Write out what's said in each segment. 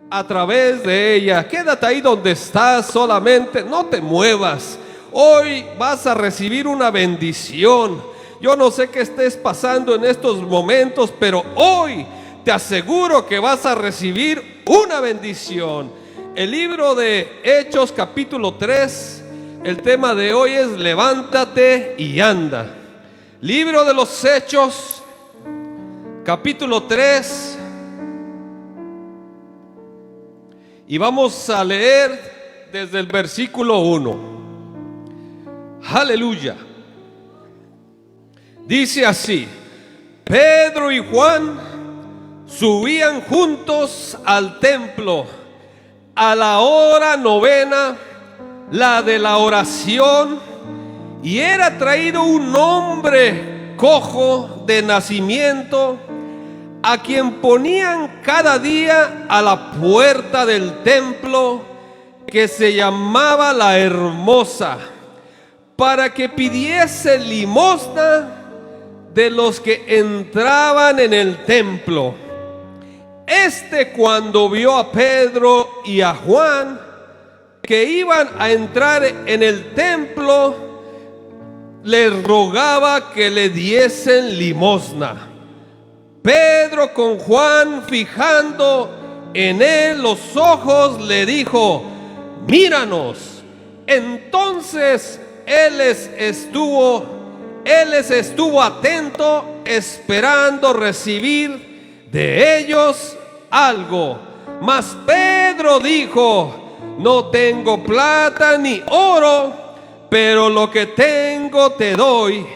a través de ella. Quédate ahí donde estás solamente, no te muevas. Hoy vas a recibir una bendición. Yo no sé qué estés pasando en estos momentos, pero hoy te aseguro que vas a recibir una bendición. El libro de Hechos capítulo 3, el tema de hoy es levántate y anda. Libro de los Hechos capítulo 3, y vamos a leer desde el versículo 1. Aleluya. Dice así: Pedro y Juan subían juntos al templo a la hora novena, la de la oración, y era traído un hombre cojo de nacimiento, a quien ponían cada día a la puerta del templo, que se llamaba la Hermosa, para que pidiese limosna de los que entraban en el templo. Cuando vio a Pedro y a Juan que iban a entrar en el templo, les rogaba que le diesen limosna. Pedro, con Juan fijando en él los ojos, le dijo: míranos. Entonces él les estuvo atento, esperando recibir de ellos algo. Mas Pedro dijo: no tengo plata ni oro, pero lo que tengo te doy.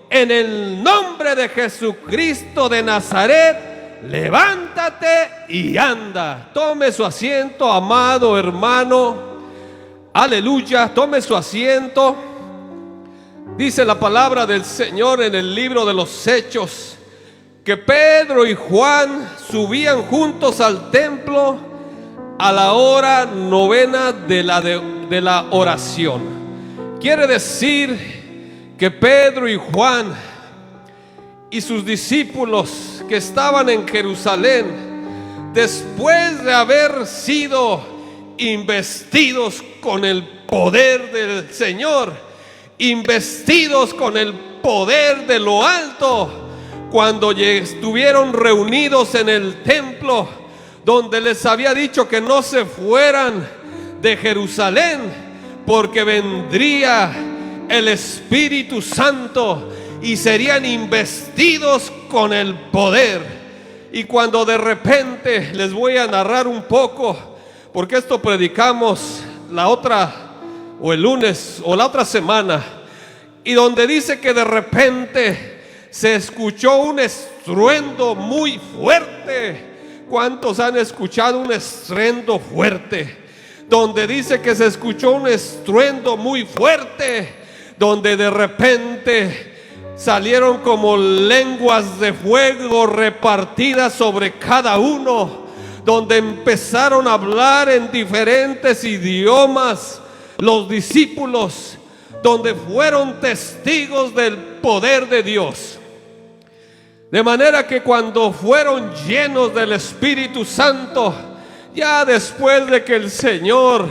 En el nombre de Jesucristo de Nazaret, levántate y anda. Tome su asiento, amado hermano. Aleluya, tome su asiento. Dice la palabra del Señor en el libro de los Hechos que Pedro y Juan subían juntos al templo a la hora novena de la oración. Quiere decir que Pedro y Juan y sus discípulos que estaban en Jerusalén, después de haber sido investidos con el poder del Señor, investidos con el poder de lo alto, cuando estuvieron reunidos en el templo, donde les había dicho que no se fueran de Jerusalén, porque vendría el Espíritu Santo y serían investidos con el poder. Y cuando de repente, les voy a narrar un poco, porque esto predicamos el lunes o la otra semana, y donde dice que de repente se escuchó un estruendo muy fuerte. ¿Cuántos han escuchado un estruendo fuerte? Donde dice que se escuchó un estruendo muy fuerte, donde de repente salieron como lenguas de fuego repartidas sobre cada uno, donde empezaron a hablar en diferentes idiomas los discípulos, donde fueron testigos del poder de Dios. De manera que cuando fueron llenos del Espíritu Santo, ya después de que el Señor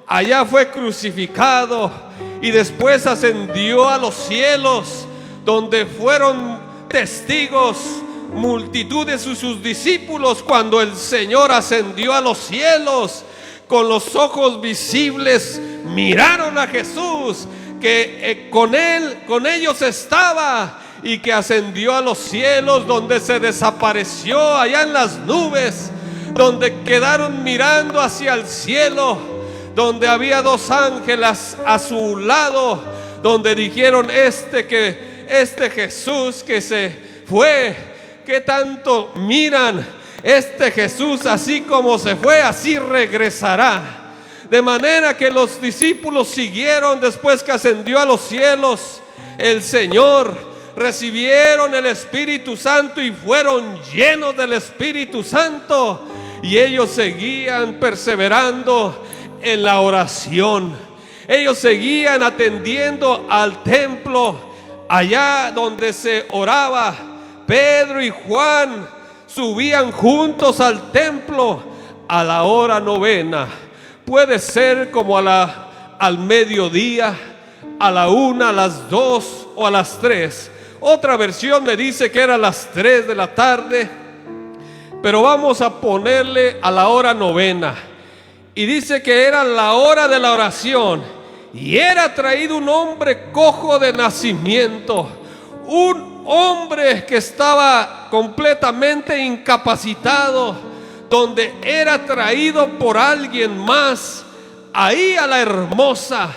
allá fue crucificado y después ascendió a los cielos, donde fueron testigos multitudes de sus discípulos, cuando el Señor ascendió a los cielos, con los ojos visibles miraron a Jesús, que con ellos estaba, y que ascendió a los cielos, donde se desapareció allá en las nubes, donde quedaron mirando hacia el cielo, donde había dos ángeles a su lado, donde dijeron: este Jesús que se fue, que tanto miran, este Jesús así como se fue, así regresará. De manera que los discípulos siguieron después que ascendió a los cielos el Señor, recibieron el Espíritu Santo y fueron llenos del Espíritu Santo, y ellos seguían perseverando en la oración. Ellos seguían atendiendo al templo, allá donde se oraba. Pedro y Juan subían juntos al templo a la hora novena. Puede ser como al mediodía, a la 1, a las 2 o a las 3. Otra versión me dice que era a las 3 de la tarde, pero vamos a ponerle a la hora novena. Y dice que era la hora de la oración, y era traído un hombre cojo de nacimiento, un hombre que estaba completamente incapacitado, donde era traído por alguien más, ahí a la Hermosa,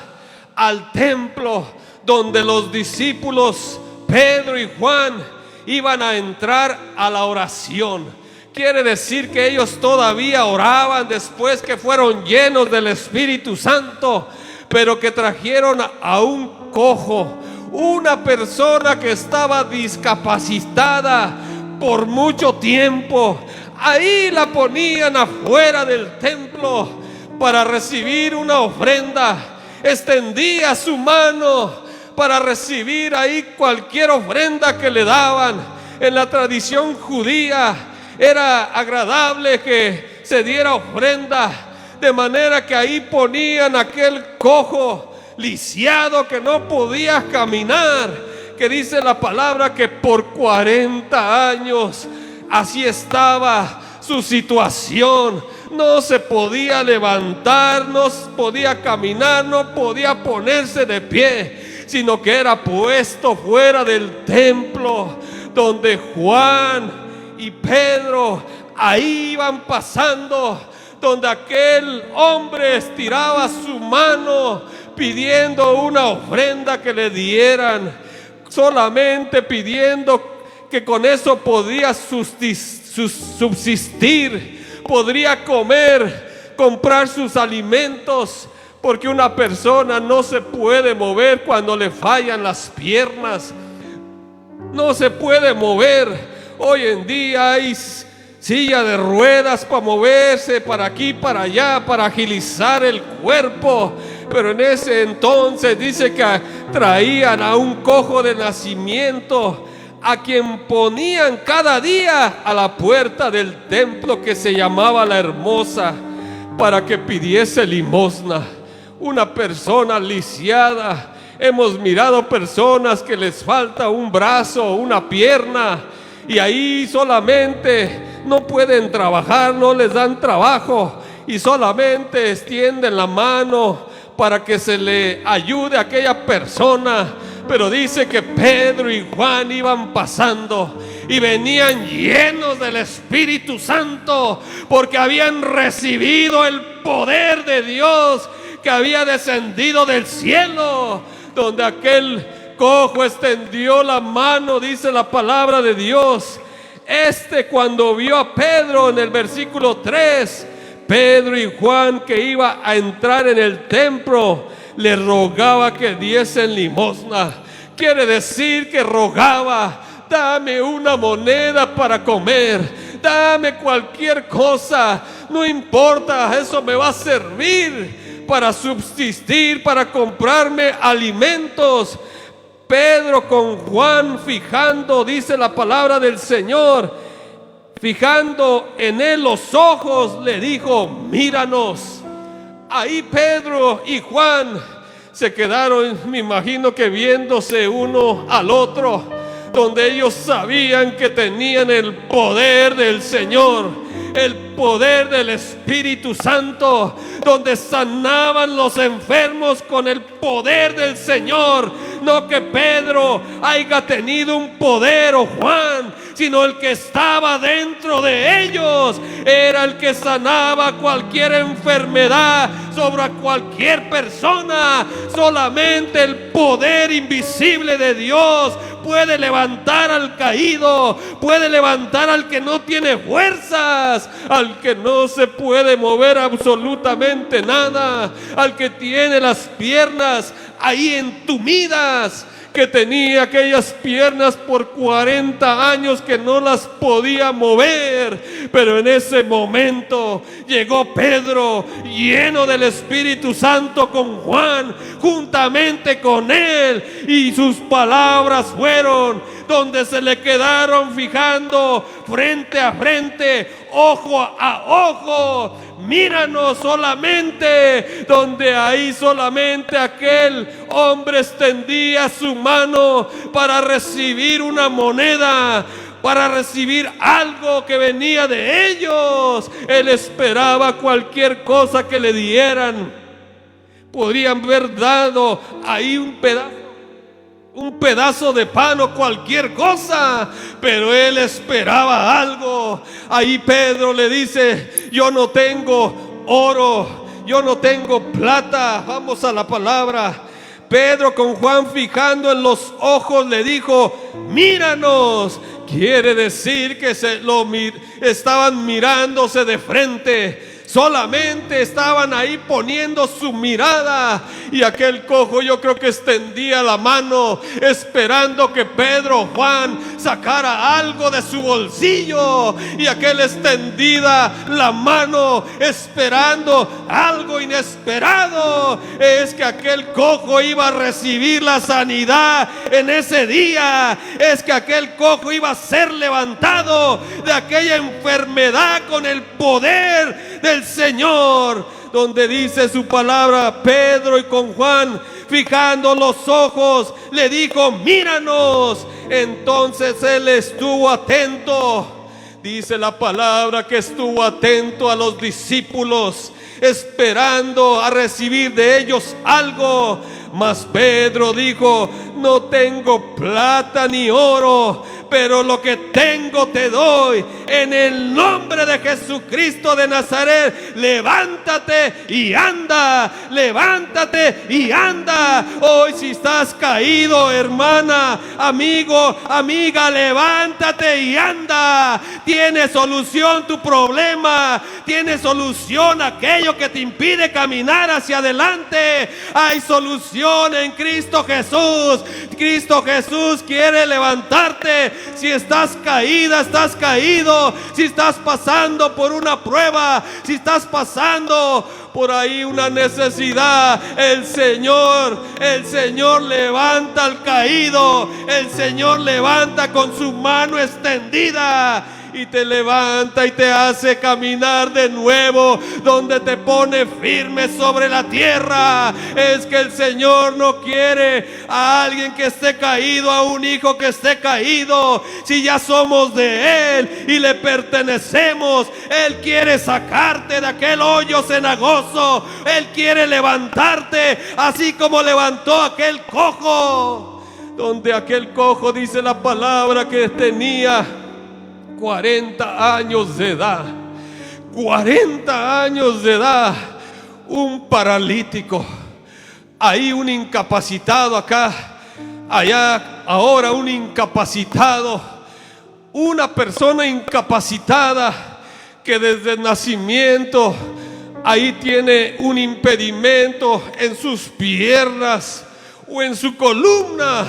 al templo, donde los discípulos Pedro y Juan iban a entrar a la oración. Quiere decir que ellos todavía oraban después que fueron llenos del Espíritu Santo, pero que trajeron a un cojo, una persona que estaba discapacitada por mucho tiempo. Ahí la ponían afuera del templo para recibir una ofrenda. Extendía su mano para recibir ahí cualquier ofrenda que le daban. En la tradición judía era agradable que se diera ofrenda, de manera que ahí ponían aquel cojo lisiado que no podía caminar, que dice la palabra que por 40 años así estaba su situación. No se podía levantar, no podía caminar, no podía ponerse de pie, sino que era puesto fuera del templo, donde Juan y Pedro ahí iban pasando, donde aquel hombre estiraba su mano pidiendo una ofrenda que le dieran, solamente pidiendo que con eso podía subsistir, podría comer, comprar sus alimentos, porque una persona no se puede mover cuando le fallan las piernas, no se puede mover. Hoy en día hay silla de ruedas para moverse para aquí, para allá, para agilizar el cuerpo, pero en ese entonces dice que traían a un cojo de nacimiento, a quien ponían cada día a la puerta del templo que se llamaba La Hermosa, para que pidiese limosna. Una persona lisiada. Hemos mirado personas que les falta un brazo, una pierna, y ahí solamente no pueden trabajar, no les dan trabajo, y solamente extienden la mano para que se le ayude a aquella persona. Pero dice que Pedro y Juan iban pasando y venían llenos del Espíritu Santo, porque habían recibido el poder de Dios que había descendido del cielo, donde aquel cojo extendió la mano, dice la palabra de Dios. Cuando vio a Pedro en el versículo 3, Pedro y Juan, que iba a entrar en el templo, le rogaba que diesen limosna. Quiere decir que rogaba: dame una moneda para comer, dame cualquier cosa, no importa, eso me va a servir para subsistir, para comprarme alimentos. Pedro con Juan, fijando, dice la palabra del Señor, fijando en él los ojos, le dijo: míranos. Ahí Pedro y Juan se quedaron, me imagino que viéndose uno al otro, donde ellos sabían que tenían el poder del Señor, el poder del Espíritu Santo, donde sanaban los enfermos con el poder del Señor. No que Pedro haya tenido un poder, o Juan, sino el que estaba dentro de ellos era el que sanaba cualquier enfermedad sobre cualquier persona. Solamente el poder invisible de Dios puede levantar al caído, puede levantar al que no tiene fuerzas, al que no se puede mover absolutamente nada, al que tiene las piernas ahí entumidas, que tenía aquellas piernas por 40 años que no las podía mover. Pero en ese momento llegó Pedro, lleno del Espíritu Santo, con Juan, juntamente con él, y sus palabras fueron: donde se le quedaron fijando frente a frente, ojo a ojo. Míranos solamente, donde ahí solamente aquel hombre extendía su mano para recibir una moneda, para recibir algo que venía de ellos. Él esperaba cualquier cosa que le dieran. Podrían haber dado ahí un pedazo de pan o cualquier cosa, pero él esperaba algo. Ahí Pedro le dice: yo no tengo oro, yo no tengo plata. Vamos a la palabra. Pedro, con Juan fijando en los ojos, le dijo: míranos. Quiere decir que estaban mirándose de frente. Solamente estaban ahí poniendo su mirada. Y aquel cojo, yo creo que extendía la mano esperando que Pedro o Juan sacara algo de su bolsillo. Y aquel extendida la mano esperando algo inesperado. Es que aquel cojo iba a recibir la sanidad en ese día. Es que aquel cojo iba a ser levantado de aquella enfermedad con el poder del Señor, donde dice su palabra: Pedro, y con Juan fijando los ojos, le dijo: míranos. Entonces él estuvo atento. Dice la palabra que estuvo atento a los discípulos, esperando a recibir de ellos algo. Mas Pedro dijo: no tengo plata ni oro, pero lo que tengo te doy. En el nombre de Jesucristo de Nazaret, levántate y anda. Levántate y anda. Hoy, si estás caído, hermana, amigo, amiga, levántate y anda. Tiene solución tu problema. Tiene solución aquello que te impide caminar hacia adelante. Hay solución en Cristo Jesús. Cristo Jesús quiere levantarte. Si estás caída, estás caído, si estás pasando por una prueba, si estás pasando por ahí una necesidad, el Señor levanta al caído. El Señor levanta con su mano extendida y te levanta y te hace caminar de nuevo, donde te pone firme sobre la tierra. Es que el Señor no quiere a alguien que esté caído, a un hijo que esté caído. Si ya somos de Él y le pertenecemos, Él quiere sacarte de aquel hoyo cenagoso. Él quiere levantarte, así como levantó aquel cojo, donde aquel cojo, dice la palabra, que tenía 40 años de edad. 40 años de edad. Un paralítico. Ahí un incapacitado acá. Allá ahora un incapacitado. Una persona incapacitada que desde el nacimiento ahí tiene un impedimento en sus piernas o en su columna.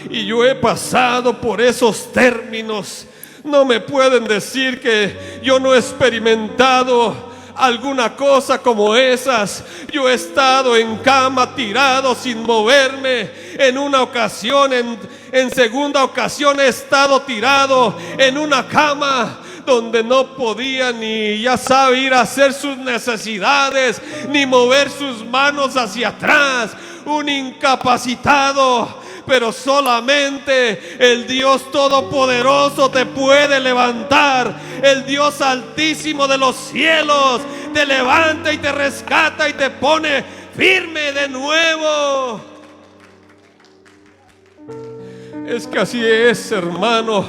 Y yo he pasado por esos términos. No me pueden decir que yo no he experimentado alguna cosa como esas. Yo he estado en cama tirado sin moverme. En una ocasión, en segunda ocasión he estado tirado en una cama donde no podía ni, ya sabe, ir a hacer sus necesidades, ni mover sus manos hacia atrás. Un incapacitado. Pero solamente el Dios Todopoderoso te puede levantar. El Dios Altísimo de los cielos te levanta y te rescata y te pone firme de nuevo. Es que así es, hermano.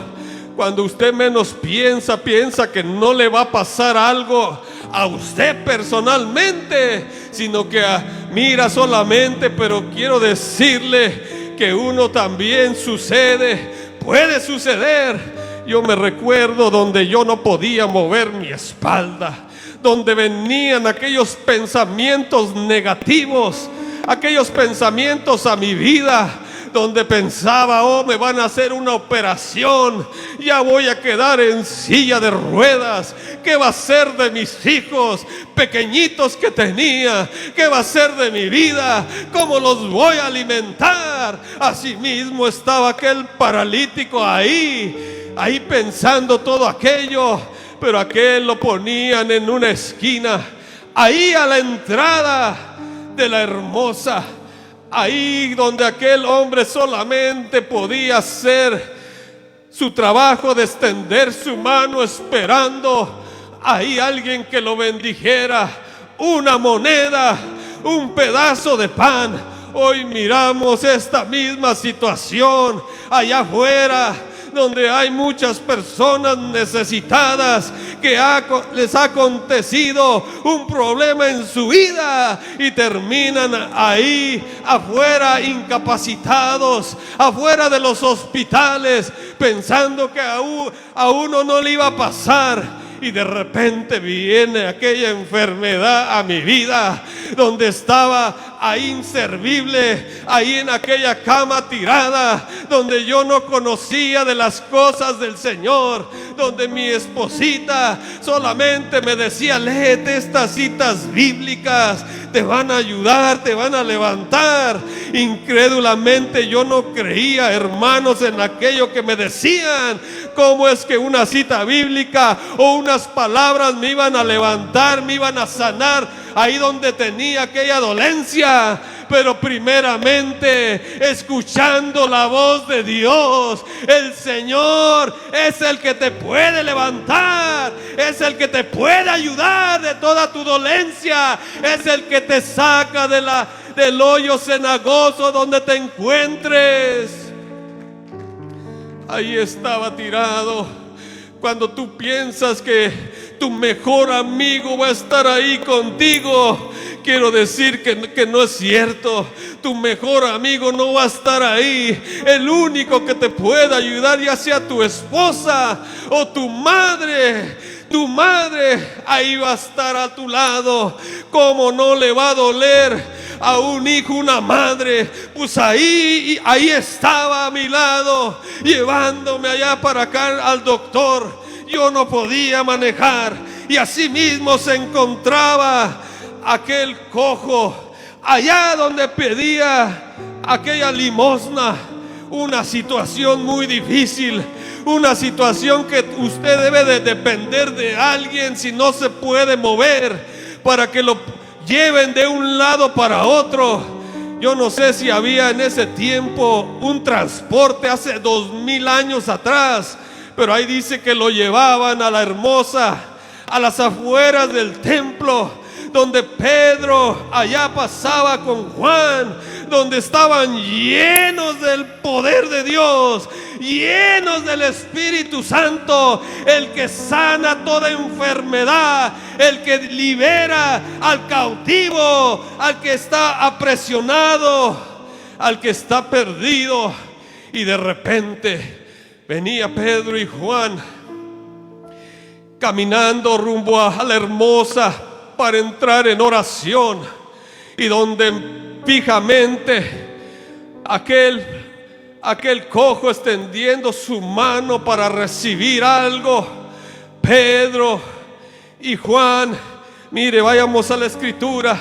Cuando usted menos piensa que no le va a pasar algo a usted personalmente, sino que mira solamente. Pero quiero decirle que uno también puede suceder. Yo me recuerdo donde yo no podía mover mi espalda, donde venían aquellos pensamientos negativos, aquellos pensamientos a mi vida, donde pensaba, oh, me van a hacer una operación, ya voy a quedar en silla de ruedas. ¿Qué va a ser de mis hijos pequeñitos que tenía? ¿Qué va a ser de mi vida? ¿Cómo los voy a alimentar? Asimismo estaba aquel paralítico ahí pensando todo aquello, pero aquel lo ponían en una esquina, ahí a la entrada de la Hermosa, ahí donde aquel hombre solamente podía hacer su trabajo de extender su mano esperando ahí alguien que lo bendijera, una moneda, un pedazo de pan. Hoy miramos esta misma situación allá afuera, donde hay muchas personas necesitadas que les ha acontecido un problema en su vida y terminan ahí afuera incapacitados, afuera de los hospitales, pensando que a uno no le iba a pasar. Y de repente viene aquella enfermedad a mi vida, donde estaba ahí inservible, ahí en aquella cama tirada, donde yo no conocía de las cosas del Señor, donde mi esposita solamente me decía, léete estas citas bíblicas, te van a ayudar, te van a levantar. Incrédulamente yo no creía, hermanos, en aquello que me decían. ¿Cómo es que una cita bíblica o unas palabras me iban a levantar, me iban a sanar ahí donde tenía aquella dolencia? Pero primeramente escuchando la voz de Dios. El Señor es el que te puede levantar, es el que te puede ayudar de toda tu dolencia, es el que te saca del hoyo cenagoso donde te encuentres. Ahí estaba tirado. Cuando tú piensas que tu mejor amigo va a estar ahí contigo, quiero decir que no es cierto. Tu mejor amigo no va a estar ahí. El único que te puede ayudar, ya sea tu esposa o tu madre ahí va a estar a tu lado. ¿Cómo no le va a doler a un hijo, una madre? Pues ahí estaba a mi lado, llevándome allá para acá al doctor. Yo no podía manejar, y así mismo se encontraba aquel cojo allá donde pedía aquella limosna. Una situación muy difícil, una situación que usted debe de depender de alguien si no se puede mover, para que lo lleven de un lado para otro. Yo no sé si había en ese tiempo un transporte hace 2000 años atrás, pero ahí dice que lo llevaban a la Hermosa, a las afueras del templo, donde Pedro allá pasaba con Juan, donde estaban llenos del poder de Dios, llenos del Espíritu Santo, el que sana toda enfermedad, el que libera al cautivo, al que está aprisionado, al que está perdido. Y de repente venía Pedro y Juan caminando rumbo a la Hermosa para entrar en oración, y donde fijamente aquel cojo extendiendo su mano para recibir algo, Pedro y Juan, mire, vayamos a la escritura.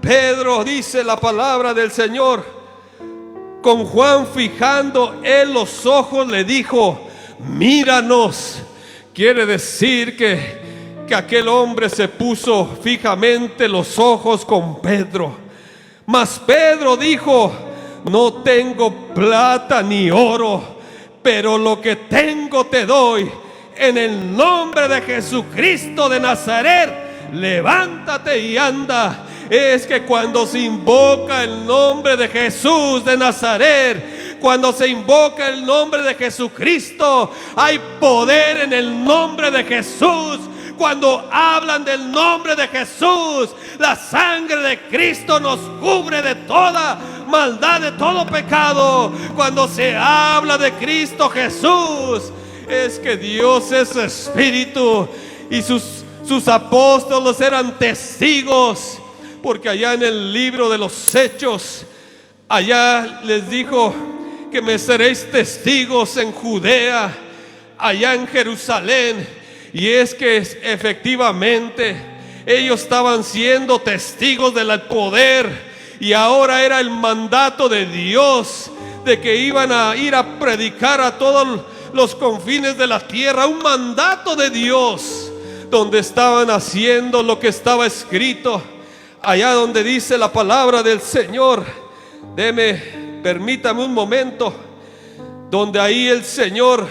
Pedro, dice la palabra del Señor, con Juan fijando él los ojos le dijo, míranos. Quiere decir que aquel hombre se puso fijamente los ojos con Pedro. Mas Pedro dijo, no tengo plata ni oro, pero lo que tengo te doy. En el nombre de Jesucristo de Nazaret, levántate y anda. Es que cuando se invoca el nombre de Jesús de Nazaret, cuando se invoca el nombre de Jesucristo, hay poder en el nombre de Jesús. Cuando hablan del nombre de Jesús, la sangre de Cristo nos cubre de toda maldad, de todo pecado. Cuando se habla de Cristo Jesús, es que Dios es espíritu, y sus apóstoles eran testigos, porque allá en el libro de los Hechos, Allá les dijo que me seréis testigos en Judea, allá en Jerusalén. Y es que efectivamente ellos estaban siendo testigos del poder, y ahora era el mandato de Dios de que iban a ir a predicar a todos los confines de la tierra. Un mandato de Dios, donde estaban haciendo lo que estaba escrito, allá donde dice la palabra del Señor. Permítame un momento, donde ahí el Señor,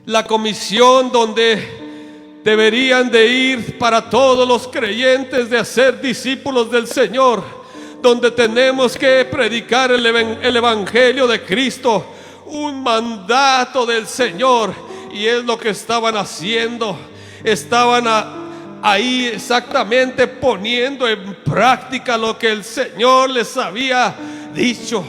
la comisión donde deberían de ir para todos los creyentes de hacer discípulos del Señor, donde tenemos que predicar el evangelio de Cristo, un mandato del Señor. Y es lo que estaban haciendo. Estaban ahí exactamente poniendo en práctica lo que el Señor les había dicho,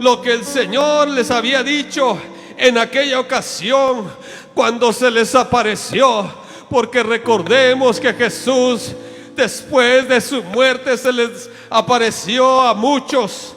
lo que el Señor les había dicho en aquella ocasión cuando se les apareció. Porque recordemos que Jesús, después de su muerte, se les apareció a muchos.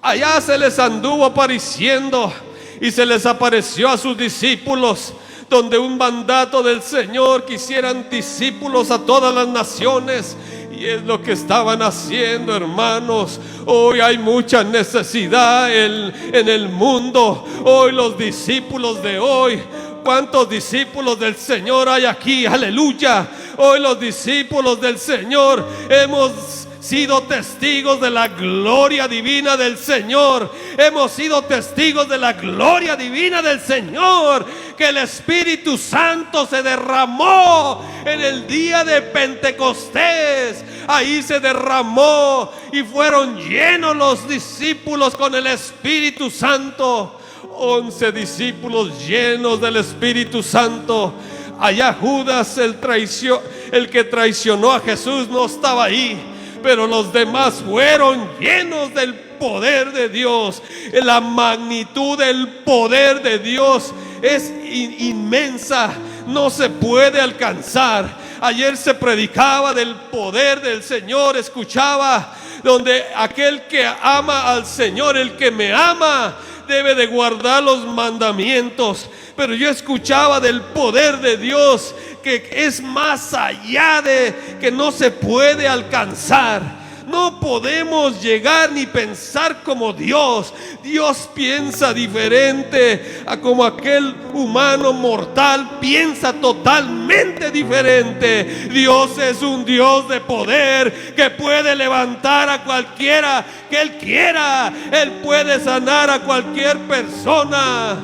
Allá se les anduvo apareciendo, y se les apareció a sus discípulos, donde un mandato del Señor, que hicieran discípulos a todas las naciones. Y es lo que estaban haciendo, hermanos. Hoy hay mucha necesidad en el mundo. Hoy los discípulos de hoy, ¿cuántos discípulos del Señor hay aquí? Aleluya. Hoy los discípulos del Señor hemos sido testigos de la gloria divina del Señor. Hemos sido testigos de la gloria divina del Señor, que el Espíritu Santo se derramó en el día de Pentecostés. Ahí se derramó y fueron llenos los discípulos con el Espíritu Santo. 11 discípulos llenos del Espíritu Santo. Allá Judas, el que traicionó a Jesús, no estaba ahí, pero los demás fueron llenos del poder de Dios. La magnitud del poder de Dios es inmensa, no se puede alcanzar. Ayer se predicaba del poder del Señor, escuchaba donde aquel que ama al Señor, el que me ama, debe de guardar los mandamientos. Pero yo escuchaba del poder de Dios, que es más allá de que no se puede alcanzar. No podemos llegar ni pensar como Dios. Dios piensa diferente a como aquel humano mortal piensa, totalmente diferente. Dios es un Dios de poder, que puede levantar a cualquiera que Él quiera. Él puede sanar a cualquier persona.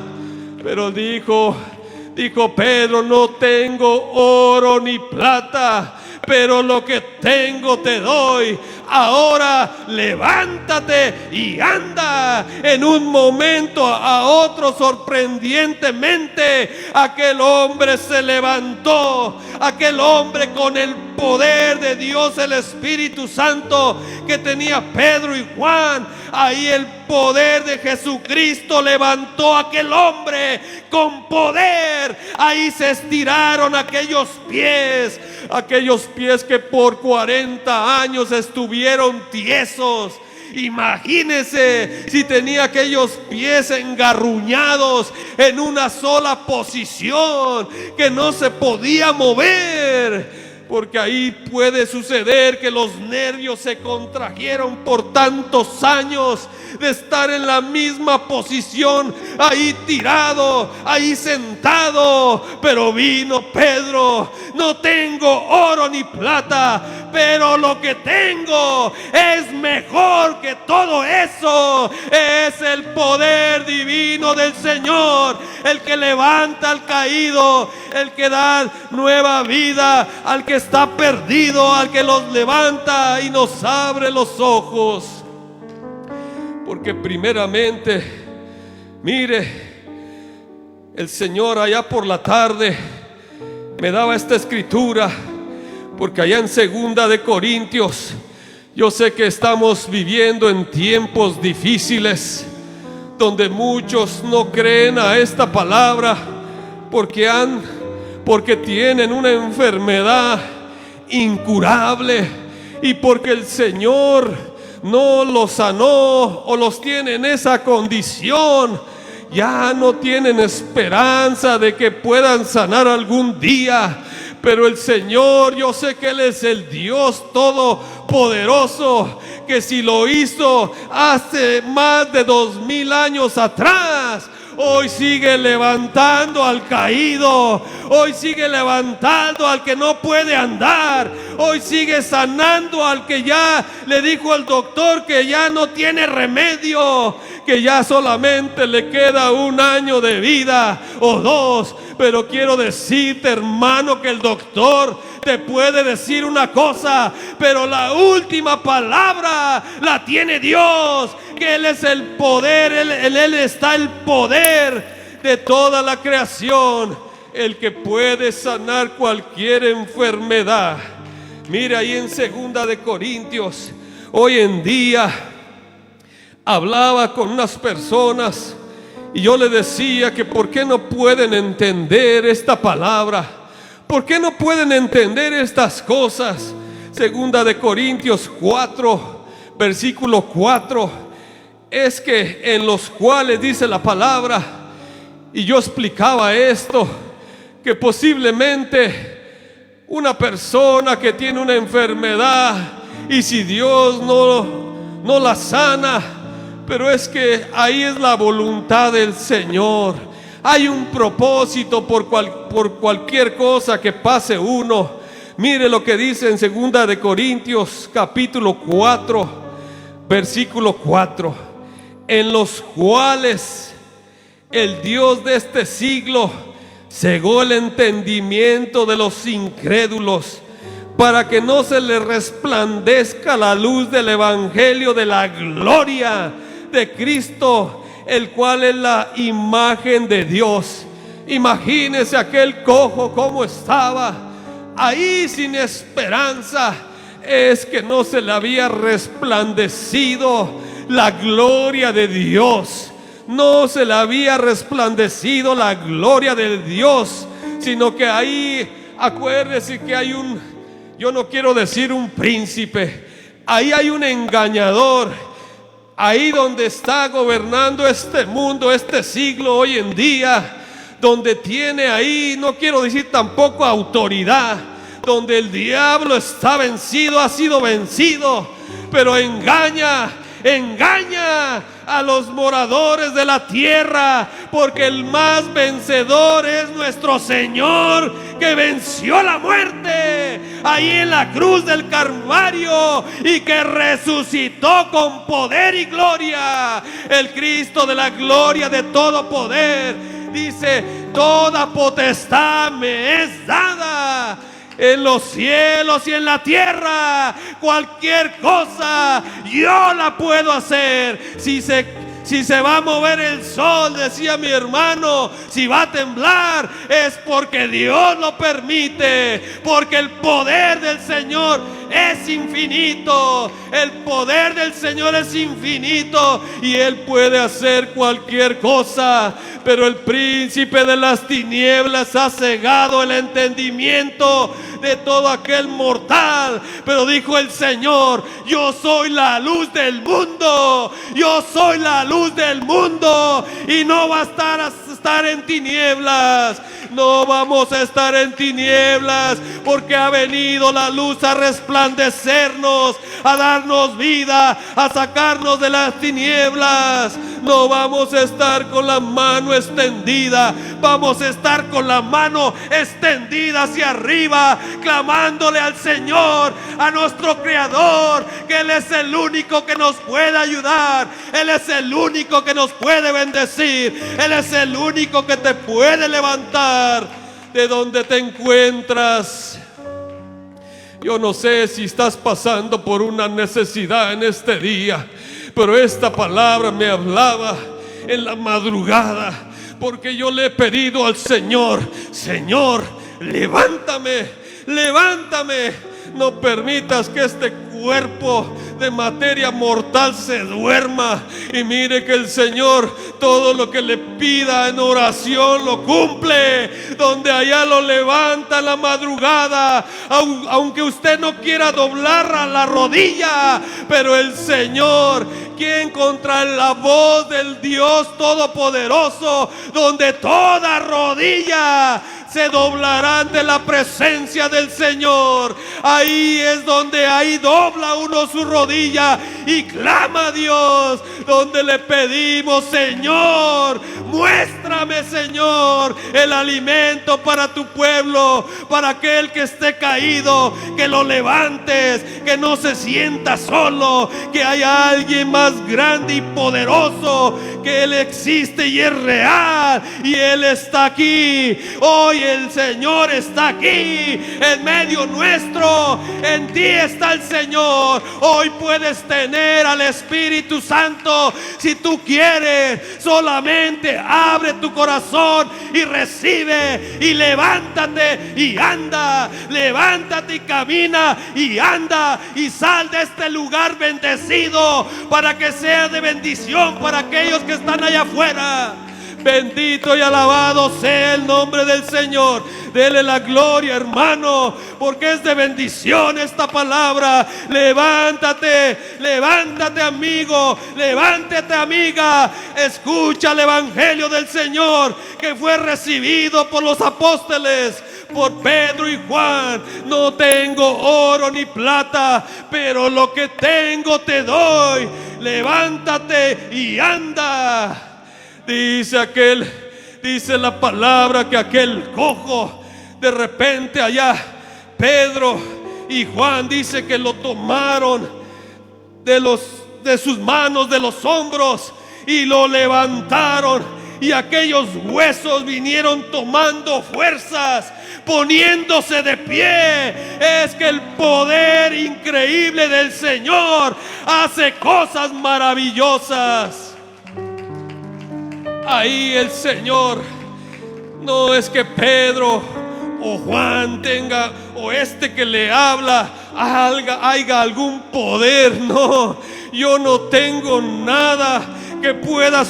Pero dijo Pedro: no tengo oro ni plata, pero lo que tengo te doy. Ahora levántate y anda. En un momento a otro, sorprendentemente, aquel hombre se levantó. Aquel hombre, con el poder de Dios, el Espíritu Santo que tenía Pedro y Juan, ahí el poder de Jesucristo levantó a aquel hombre con poder. Ahí se estiraron aquellos pies que por 40 años estuvieron tiesos. Imagínese si tenía aquellos pies engarruñados en una sola posición, que no se podía mover. Porque ahí puede suceder que los nervios se contrajeron por tantos años de estar en la misma posición, ahí tirado, ahí sentado. Pero vino Pedro: no tengo oro ni plata, pero lo que tengo es mejor que todo eso. Es el poder divino del Señor, el que levanta al caído, el que da nueva vida al que está perdido, al que los levanta y nos abre los ojos. Porque primeramente, mire, el Señor allá por la tarde me daba esta escritura, porque allá en 2 de Corintios, yo sé que estamos viviendo en tiempos difíciles, donde muchos no creen a esta palabra, porque tienen una enfermedad incurable, y porque el Señor no los sanó o los tiene en esa condición, ya no tienen esperanza de que puedan sanar algún día. Pero el Señor, yo sé que Él es el Dios todopoderoso, que si lo hizo hace más de 2000 años atrás, hoy sigue levantando al caído, hoy sigue levantando al que no puede andar, hoy sigue sanando al que ya le dijo el doctor que ya no tiene remedio, que ya solamente le queda 1 año de vida o 2. Pero quiero decirte, hermano, que el doctor te puede decir una cosa, pero la última palabra la tiene Dios, que Él es el poder, en Él está el poder de toda la creación, el que puede sanar cualquier enfermedad. Mira ahí en 2 de Corintios, hoy en día hablaba con unas personas y yo le decía que por qué no pueden entender esta palabra, por qué no pueden entender estas cosas. 2 de Corintios 4, versículo 4, es que en los cuales dice la palabra, y yo explicaba esto, que posiblemente una persona que tiene una enfermedad, y si Dios no la sana, pero es que ahí es la voluntad del Señor. Hay un propósito por cualquier cosa que pase uno. Mire lo que dice en 2 de Corintios capítulo 4, versículo 4. En los cuales el Dios de este siglo cegó el entendimiento de los incrédulos, para que no se les resplandezca la luz del evangelio de la gloria de Cristo, el cual es la imagen de Dios. Imagínese aquel cojo como estaba ahí sin esperanza. Es que no se le había resplandecido la gloria de Dios, no se le había resplandecido la gloria de Dios, sino que ahí, acuérdese que hay yo no quiero decir un príncipe, ahí hay un engañador, ahí donde está gobernando este mundo, este siglo hoy en día, donde tiene ahí, no quiero decir tampoco autoridad, donde el diablo está vencido, ha sido vencido, pero engaña a los moradores de la tierra, porque el más vencedor es nuestro Señor, que venció la muerte ahí en la cruz del Calvario y que resucitó con poder y gloria. El Cristo de la gloria, de todo poder, dice: toda potestad me es dada en los cielos y en la tierra. Cualquier cosa yo la puedo hacer. Si se va a mover el sol, decía mi hermano, si va a temblar, es porque Dios lo permite, porque el poder del Señor es infinito. El poder del Señor es infinito y Él puede hacer cualquier cosa. Pero el príncipe de las tinieblas ha cegado el entendimiento de todo aquel mortal. Pero dijo el Señor: yo soy la luz del mundo, yo soy la luz del mundo, y no va a estar en tinieblas. No vamos a estar en tinieblas, porque ha venido la luz a resplandecernos, a darnos vida, a sacarnos de las tinieblas. No vamos a estar con la mano extendida, vamos a estar con la mano extendida hacia arriba, clamándole al Señor, a nuestro Creador, que Él es el único que nos puede ayudar, Él es el único que nos puede bendecir, Él es el único que te puede levantar de donde te encuentras. Yo no sé si estás pasando por una necesidad en este día, pero esta palabra me hablaba en la madrugada, porque yo le he pedido al Señor: Señor, levántame, levántame. No permitas que este cuerpo de materia mortal se duerma. Y mire que el Señor todo lo que le pida en oración lo cumple. Donde allá lo levanta en la madrugada, aunque usted no quiera doblar a la rodilla, pero el Señor, quien contra la voz del Dios Todopoderoso, donde toda rodilla se doblará ante la presencia del Señor. Ahí es donde ahí dobla uno su rodilla y clama a Dios, donde le pedimos: Señor, muéstrame, Señor, el alimento para tu pueblo, para aquel que esté caído, que lo levantes, que no se sienta solo, que haya alguien más grande y poderoso, que Él existe y es real, y Él está aquí. Hoy el Señor está aquí en medio nuestro. En ti está el Señor. Hoy puedes tener al Espíritu Santo si tú quieres. Solamente abre tu corazón y recibe, y levántate y anda. Levántate y camina y anda, y sal de este lugar bendecido, para que sea de bendición para aquellos que están allá afuera. Bendito y alabado sea el nombre del Señor. Dele la gloria, hermano, porque es de bendición esta palabra. Levántate, levántate, amigo, levántate, amiga. Escucha el evangelio del Señor, que fue recibido por los apóstoles, por Pedro y Juan. No tengo oro ni plata, pero lo que tengo te doy. Levántate y anda. Dice la palabra que aquel cojo, de repente allá, Pedro y Juan, dice que lo tomaron de sus manos, de los hombros, y lo levantaron, y aquellos huesos vinieron tomando fuerzas, poniéndose de pie. Es que el poder increíble del Señor hace cosas maravillosas. Ahí el Señor, no es que Pedro o Juan tenga, o este que le habla haya algún poder. No, yo no tengo nada que pueda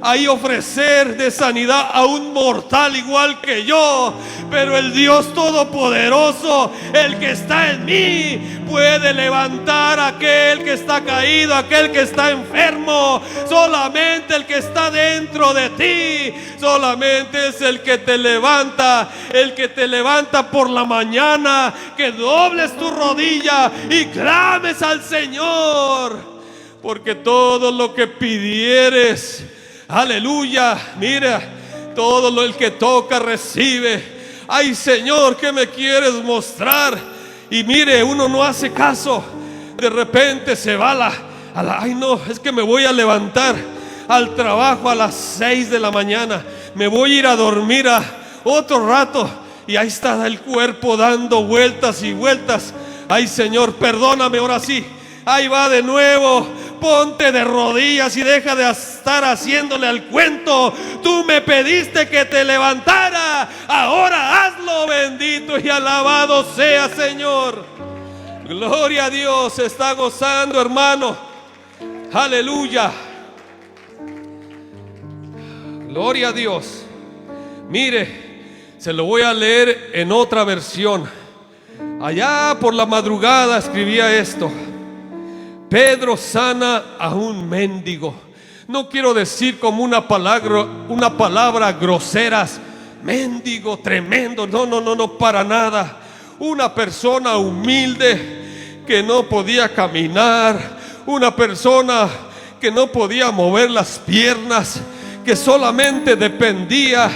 ahí ofrecer de sanidad a un mortal igual que yo, pero el Dios Todopoderoso, el que está en mí, puede levantar a aquel que está caído, aquel que está enfermo. Solamente el que está dentro de ti, solamente es el que te levanta, el que te levanta por la mañana, que dobles tu rodilla y clames al Señor, porque todo lo que pidieres, aleluya, mira, todo el que toca recibe. Ay, Señor, ¿qué me quieres mostrar? Y mire, uno no hace caso. De repente se va ay no, es que me voy a levantar al trabajo a las 6 de la mañana. Me voy a ir a dormir a otro rato. Y ahí está el cuerpo dando vueltas y vueltas. Ay, Señor, perdóname, ahora sí. Ahí va de nuevo. Ponte de rodillas y deja de estar haciéndole al cuento. Tú me pediste que te levantara, ahora hazlo. Bendito y alabado sea, Señor. Gloria a Dios. Se está gozando, hermano. Aleluya. Gloria a Dios. Mire, se lo voy a leer en otra versión. Allá por la madrugada escribía esto: Pedro sana a un mendigo. No quiero decir como una palabra groseras, mendigo, tremendo. No, para nada. Una persona humilde que no podía caminar, una persona que no podía mover las piernas, que solamente dependía,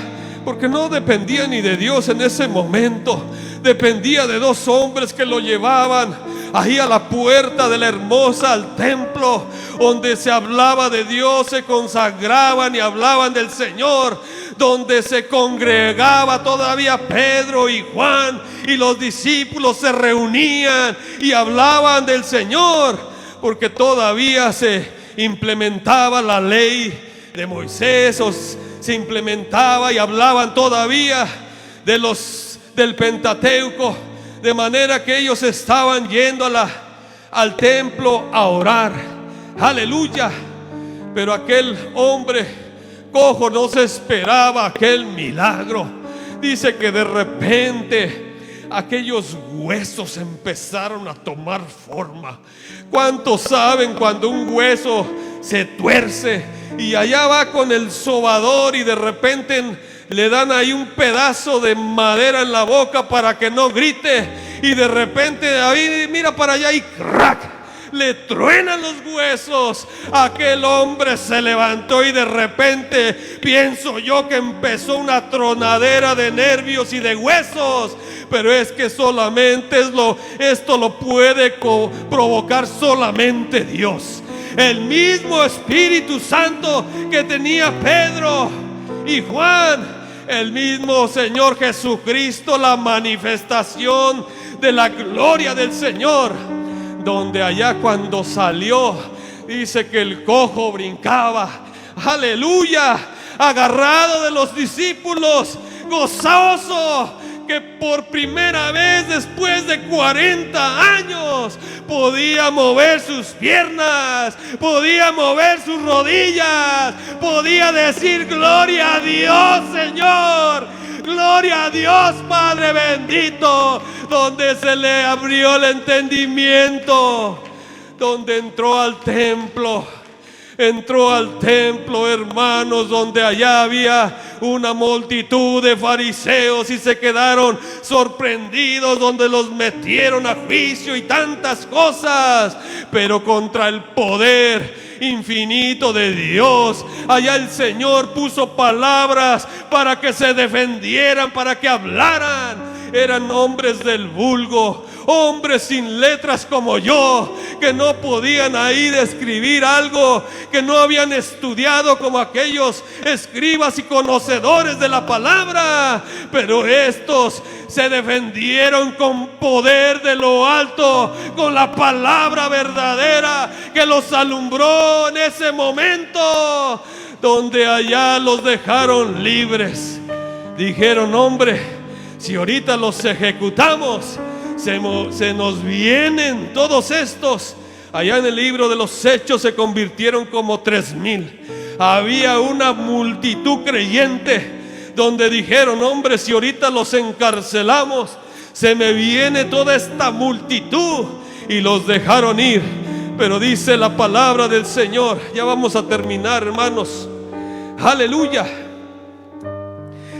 porque no dependía ni de Dios en ese momento, dependía de dos hombres que lo llevaban ahí a la puerta de la hermosa, al templo donde se hablaba de Dios, se consagraban y hablaban del Señor, donde se congregaba todavía Pedro y Juan, y los discípulos se reunían y hablaban del Señor, porque todavía se implementaba la ley de Moisés, se implementaba y hablaban todavía del Pentateuco, de manera que ellos estaban yendo al templo a orar. Aleluya. Pero aquel hombre cojo no se esperaba aquel milagro. Dice que de repente aquellos huesos empezaron a tomar forma. ¿Cuántos saben cuando un hueso se tuerce y allá va con el sobador y de repente le dan ahí un pedazo de madera en la boca para que no grite, y de repente ahí mira para allá y crack, le truenan los huesos? Aquel hombre se levantó y de repente pienso yo que empezó una tronadera de nervios y de huesos. Pero es que solamente esto lo puede provocar solamente Dios. El mismo Espíritu Santo que tenía Pedro y Juan, el mismo Señor Jesucristo, la manifestación de la gloria del Señor, donde allá cuando salió, dice que el cojo brincaba, aleluya, agarrado de los discípulos, gozoso, que por primera vez después de 40 años podía mover sus piernas, podía mover sus rodillas, podía decir gloria a Dios, Señor, gloria a Dios, Padre bendito, donde se le abrió el entendimiento, donde entró al templo, hermanos, donde allá había una multitud de fariseos y se quedaron sorprendidos, donde los metieron a juicio y tantas cosas, pero contra el poder infinito de Dios, allá el Señor puso palabras para que se defendieran, para que hablaran. Eran hombres del vulgo, hombres sin letras como yo, que no podían ahí escribir algo, que no habían estudiado como aquellos escribas y conocedores de la palabra, pero estos se defendieron con poder de lo alto, con la palabra verdadera que los alumbró en ese momento, donde allá los dejaron libres. Dijeron: hombre, si ahorita los ejecutamos, se nos vienen todos estos. Allá en el libro de los Hechos se convirtieron como 3,000. Había una multitud creyente, donde dijeron: hombre, si ahorita los encarcelamos, se me viene toda esta multitud. Y los dejaron ir. Pero dice la palabra del Señor, ya vamos a terminar, hermanos, aleluya,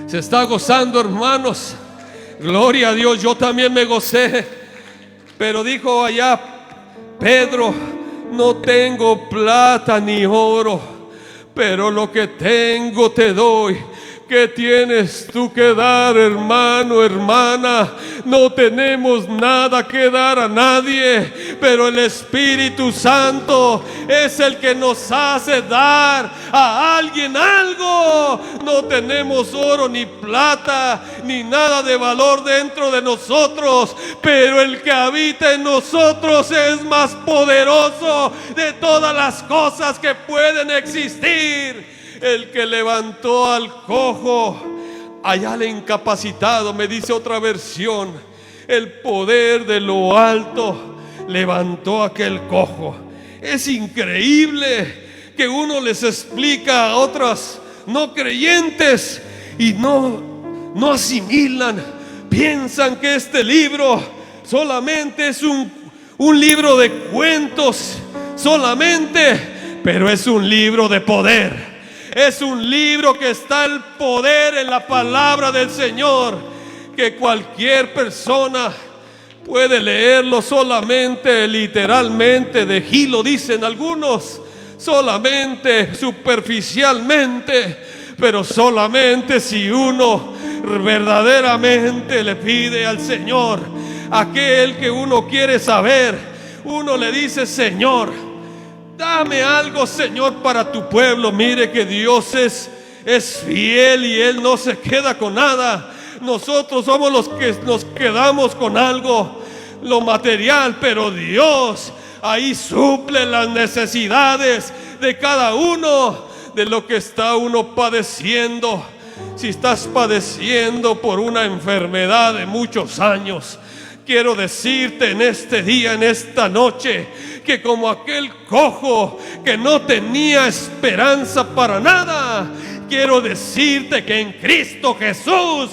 se está gozando, hermanos, gloria a Dios. Yo también me gocé. Pero dijo allá Pedro: no tengo plata ni oro, pero lo que tengo te doy. ¿Qué tienes tú que dar, hermano, hermana? No tenemos nada que dar a nadie, pero el Espíritu Santo es el que nos hace dar a alguien algo. No tenemos oro ni plata ni nada de valor dentro de nosotros, pero el que habita en nosotros es más poderoso de todas las cosas que pueden existir. El que levantó al cojo, allá al incapacitado, me dice otra versión, el poder de lo alto levantó a aquel cojo. Es increíble que uno les explica a otros no creyentes y no asimilan. Piensan que este libro solamente es un libro de cuentos solamente, pero es un libro de poder. Es un libro que está el poder en la palabra del Señor, que cualquier persona puede leerlo solamente, literalmente, de gilo, dicen algunos, solamente superficialmente, pero solamente si uno verdaderamente le pide al Señor aquel que uno quiere saber. Uno le dice: Señor, dame algo, Señor, para tu pueblo. Mire que Dios es fiel y Él no se queda con nada. Nosotros somos los que nos quedamos con algo, lo material, pero Dios ahí suple las necesidades de cada uno, de lo que está uno padeciendo. Si estás padeciendo por una enfermedad de muchos años, quiero decirte en este día, en esta noche, que como aquel cojo que no tenía esperanza para nada, quiero decirte que en Cristo Jesús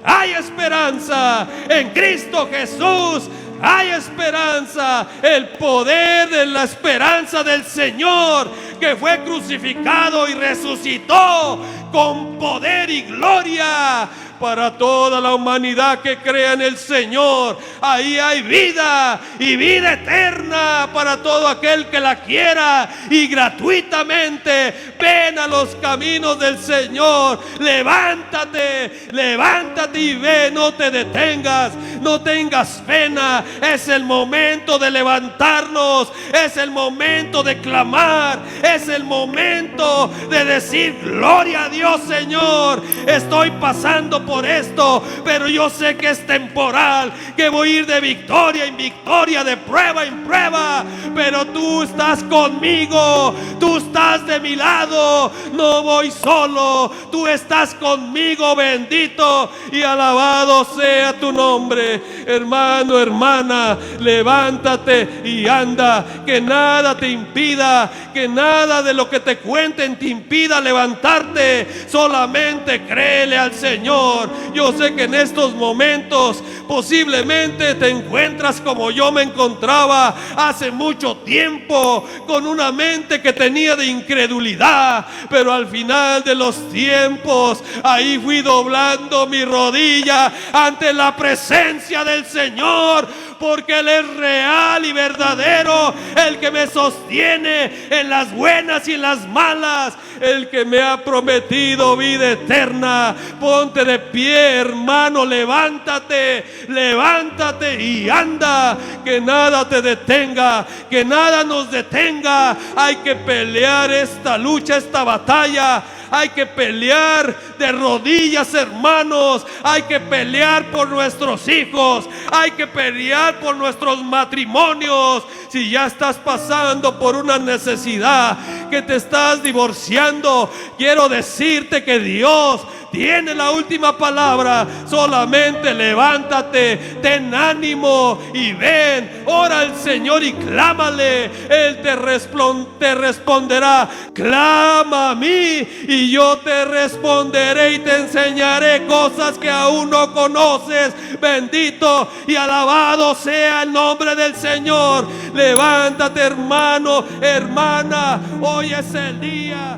hay esperanza. En Cristo Jesús hay esperanza. El poder de la esperanza del Señor, que fue crucificado y resucitó con poder y gloria para toda la humanidad que crea en el Señor. Ahí hay vida y vida eterna para todo aquel que la quiera, y gratuitamente. Ven a los caminos del Señor. Levántate, levántate y ve. No te detengas, no tengas pena. Es el momento de levantarnos, es el momento de clamar, es el momento de decir: gloria a Dios, Señor. Estoy pasando por esto, pero yo sé que es temporal, que voy a ir de victoria en victoria, de prueba en prueba, pero tú estás conmigo, tú estás de mi lado. No voy solo, tú estás conmigo. Bendito y alabado sea tu nombre. Hermano, hermana, levántate y anda. Que nada te impida, que nada de lo que te cuenten te impida levantarte. Solamente créele al Señor. Yo sé que en estos momentos posiblemente te encuentras como yo me encontraba hace mucho tiempo, con una mente que tenía de incredulidad, pero al final de los tiempos ahí fui doblando mi rodilla ante la presencia del Señor, porque Él es real y verdadero, el que me sostiene en las buenas y en las malas, el que me ha prometido vida eterna. Ponte de pie, hermano, levántate, levántate y anda. Que nada te detenga, que nada nos detenga. Hay que pelear esta lucha, esta batalla. Hay que pelear de rodillas, hermanos. Hay que pelear por nuestros hijos. Hay que pelear por nuestros matrimonios. Si ya estás pasando por una necesidad, que te estás divorciando, quiero decirte que Dios tiene la última palabra. Solamente levántate, ten ánimo y ven, ora al Señor y clámale. Él te responderá. Clama a mí y yo te responderé y te enseñaré cosas que aún no conoces. Bendito y alabado sea el nombre del Señor. Levántate, hermano, hermana, hoy es el día.